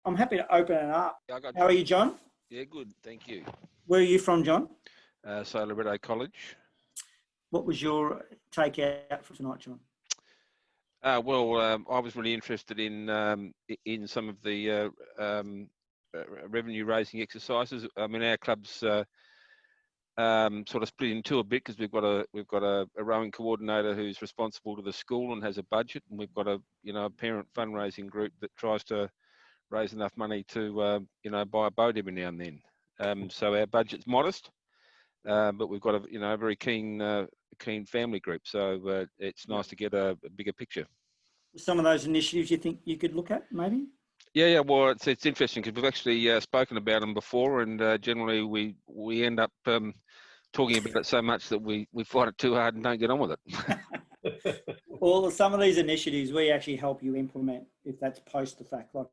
I'm happy to open it up. Yeah, I got How are you, John? Yeah, good. Thank you. Where are you from, John? So Loretto College. What was your take out for tonight, John? I was really interested in some of the revenue raising exercises. I mean, our club's sort of split in two a bit because we've got a rowing coordinator who's responsible to the school and has a budget, and we've got a parent fundraising group that tries to raise enough money to buy a boat every now and then. So our budget's modest, but we've got a very keen family group. So it's nice to get a bigger picture. Some of those initiatives you think you could look at, maybe? Yeah. Well, it's interesting because we've actually spoken about them before, and generally we end up talking about it so much that we find it too hard and don't get on with it. Well, some of these initiatives we actually help you implement if that's post the fact, like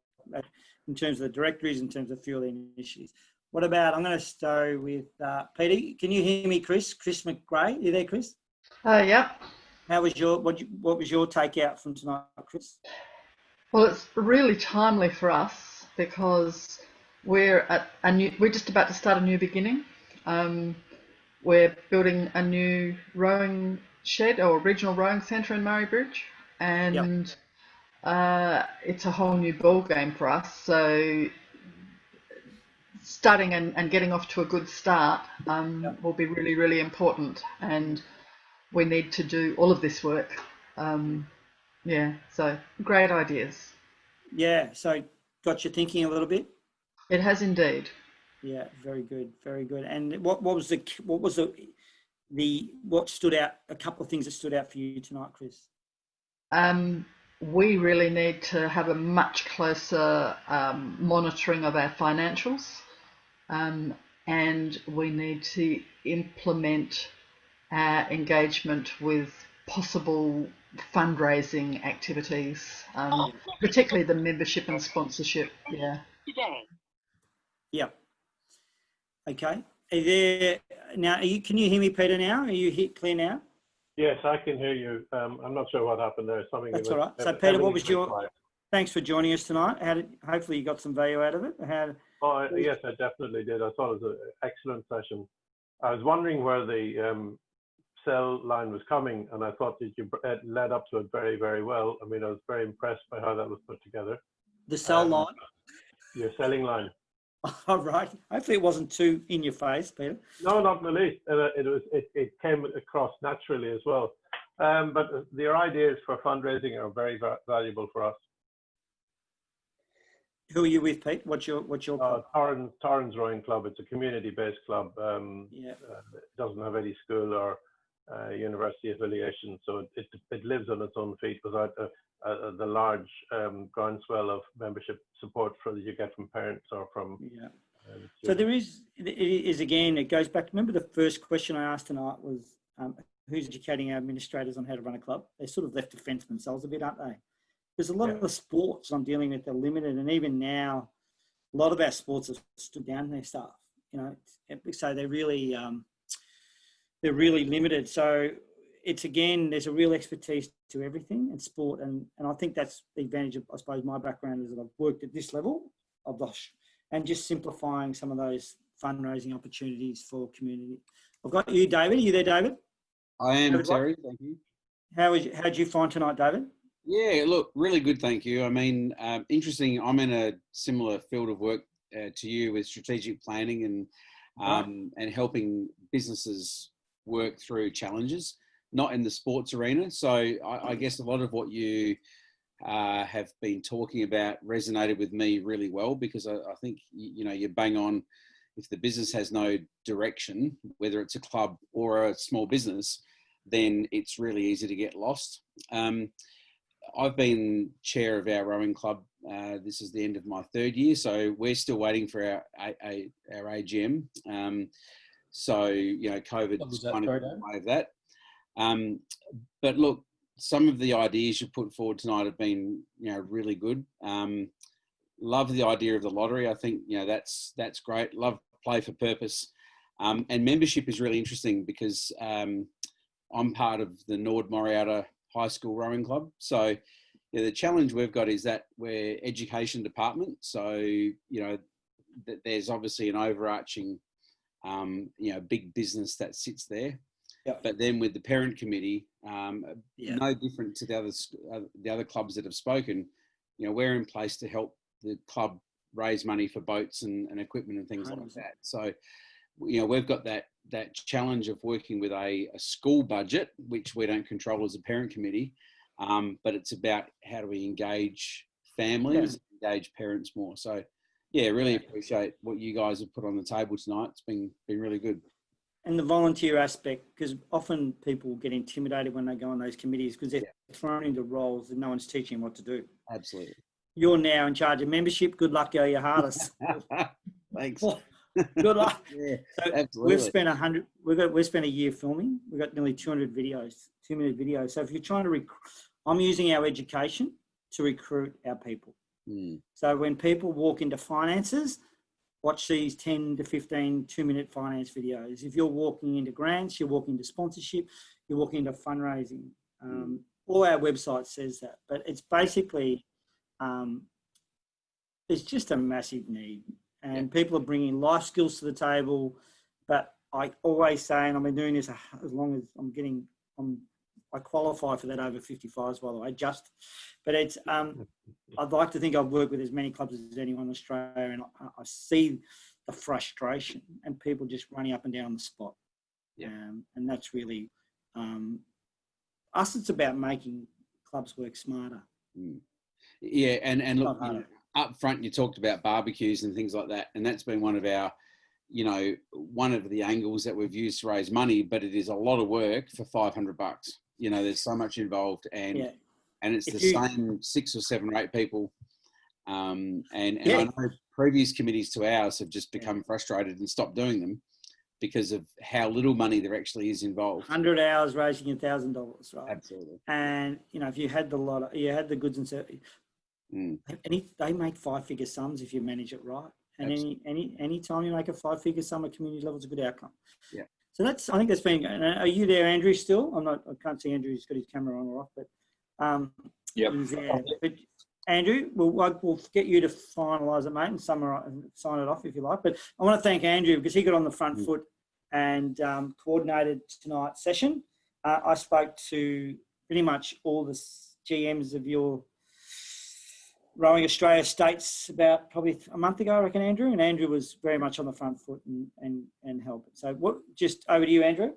in terms of the directories, in terms of few of the initiatives. What about, I'm going to start with Peter. Can you hear me, Chris? Chris McGray, you there, Chris? Yeah. How was what was your takeout from tonight, Chris? Well, it's really timely for us because we're just about to start a new beginning. We're building a new rowing shed or regional rowing centre in Murray Bridge, and it's a whole new ball game for us. So starting and getting off to a good start will be really, really important, and we need to do all of this work. So great ideas. Yeah, so got you thinking a little bit? It has indeed. Yeah, very good, very good. And what stood out, a couple of things that stood out for you tonight, Chris? We really need to have a much closer monitoring of our financials, and we need to implement our engagement with possible fundraising activities, particularly the membership and sponsorship. Yeah. Yeah. Okay. Are there now? Can you hear me, Peter? Now, are you clear now? Yes, I can hear you. I'm not sure what happened there. Something. That's all right. So, Peter, what was your? Thanks for joining us tonight. Hopefully you got some value out of it. Yes, I definitely did. I thought it was an excellent session. I was wondering where the cell line was coming, and I thought that you led up to it very, very well. I mean, I was very impressed by how that was put together. The cell line? Your selling line. All right. Hopefully it wasn't too in your face, Peter. No, not in the least. It came across naturally as well. But your ideas for fundraising are very valuable for us. Who are you with, Pete? What's your club? Torrens Rowing Club. It's a community-based club. It doesn't have any school or university affiliation, so it lives on its own feet without the large groundswell of membership support that you get from parents or from. Yeah. So it is again. It goes back. Remember the first question I asked tonight was, who's educating our administrators on how to run a club? They're sort of left to fence themselves a bit, aren't they? There's a lot of the sports I'm dealing with are limited, and even now, a lot of our sports have stood down their staff. So they're really limited. So it's again, there's a real expertise to everything in sport, and I think that's the advantage of, I suppose, my background is that I've worked at this level of and just simplifying some of those fundraising opportunities for community. I've got you, David. Are you there, David? I am, Terry. Thank you. How'd you find tonight, David? Yeah, look, really good, thank you. I mean, interesting. I'm in a similar field of work to you with strategic planning and helping businesses work through challenges, not in the sports arena. So I guess a lot of what you have been talking about resonated with me really well, because I think, you bang on. If the business has no direction, whether it's a club or a small business, then it's really easy to get lost. I've been chair of our rowing club. This is the end of my third year, so we're still waiting for our AGM. COVID's kind of away of that. But look, some of the ideas you put forward tonight have been, really good. Love the idea of the lottery. I think, that's great. Love play for purpose. And membership is really interesting because, I'm part of the Nord Moriata High School Rowing Club. So, Yeah, the challenge we've got is that we're education department, so there's obviously an overarching big business that sits there. Yep. But then with the parent committee, no different to the other clubs that have spoken, we're in place to help the club raise money for boats and equipment and things 100%. Like that. So, we've got that challenge of working with a school budget, which we don't control as a parent committee, but it's about how do we engage families, engage parents more. So, yeah, really appreciate what you guys have put on the table tonight. It's been really good. And the volunteer aspect, because often people get intimidated when they go on those committees because they're thrown into roles and no one's teaching them what to do. Absolutely. You're now in charge of membership. Good luck, go your hardest. Thanks. Good luck. Yeah, so absolutely. We've spent a year filming. We've got nearly 200 videos, 2-minute videos. So if you're trying to I'm using our education to recruit our people. So when people walk into finances, watch these 10 to 15 2-minute finance videos. If you're walking into grants, you're walking into sponsorship, you're walking into fundraising. All our website says that, but it's basically, it's just a massive need. And people are bringing life skills to the table. But I always say, and I've been doing this as long as I qualify for that over 55s, by the way, but it's, I'd like to think I've worked with as many clubs as anyone in Australia, and I see the frustration and people just running up and down the spot. And that's really, us, it's about making clubs work smarter. Yeah, and look, up front you talked about barbecues and things like that, and that's been one of our, one of the angles that we've used to raise money, but it is a lot of work for $500. There's so much involved, and it's the same 6 or 7 or 8 people. And I know previous committees to ours have just become frustrated and stopped doing them because of how little money there actually is involved. 100 hours raising $1,000, right? Absolutely. And if you had you had the goods and services, they make 5-figure sums if you manage it right. And any time you make a 5-figure sum at community level, it's a good outcome. Yeah. So I think that's been. Are you there, Andrew? Still, I can't see Andrew. He's got his camera on or off, but he's there. But Andrew, we'll get you to finalise it, mate, and sign it off if you like. But I want to thank Andrew because he got on the front foot and coordinated tonight's session. I spoke to pretty much all the GMs of your Rowing Australia states about probably a month ago, I reckon, Andrew. And Andrew was very much on the front foot and helped. So just over to you, Andrew.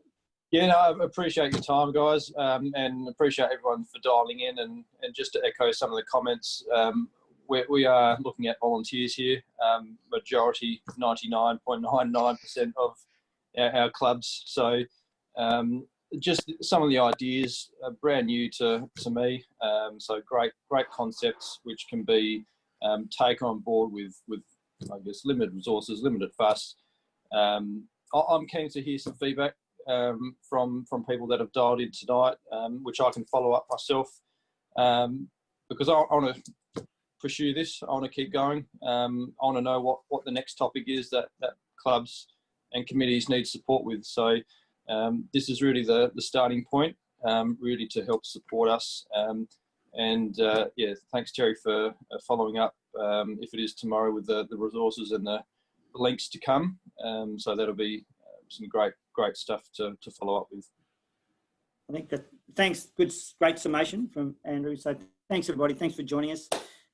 Yeah, no, I appreciate your time, guys, and appreciate everyone for dialing in. And just to echo some of the comments, we are looking at volunteers here. Majority, 99.99% of our clubs. So just some of the ideas are brand new to me. So great concepts which can be taken on board with I guess limited resources, limited fuss. I'm keen to hear some feedback from people that have dialed in tonight, which I can follow up myself, because I want to pursue this. I want to keep going. I want to know what the next topic is that clubs and committees need support with. So this is really the starting point, really to help support us. Thanks, Terry, for following up, if it is tomorrow, with the resources and the links to come. So that'll be some great stuff to follow up with. I think that, thanks, great summation from Andrew. So thanks, everybody. Thanks for joining us.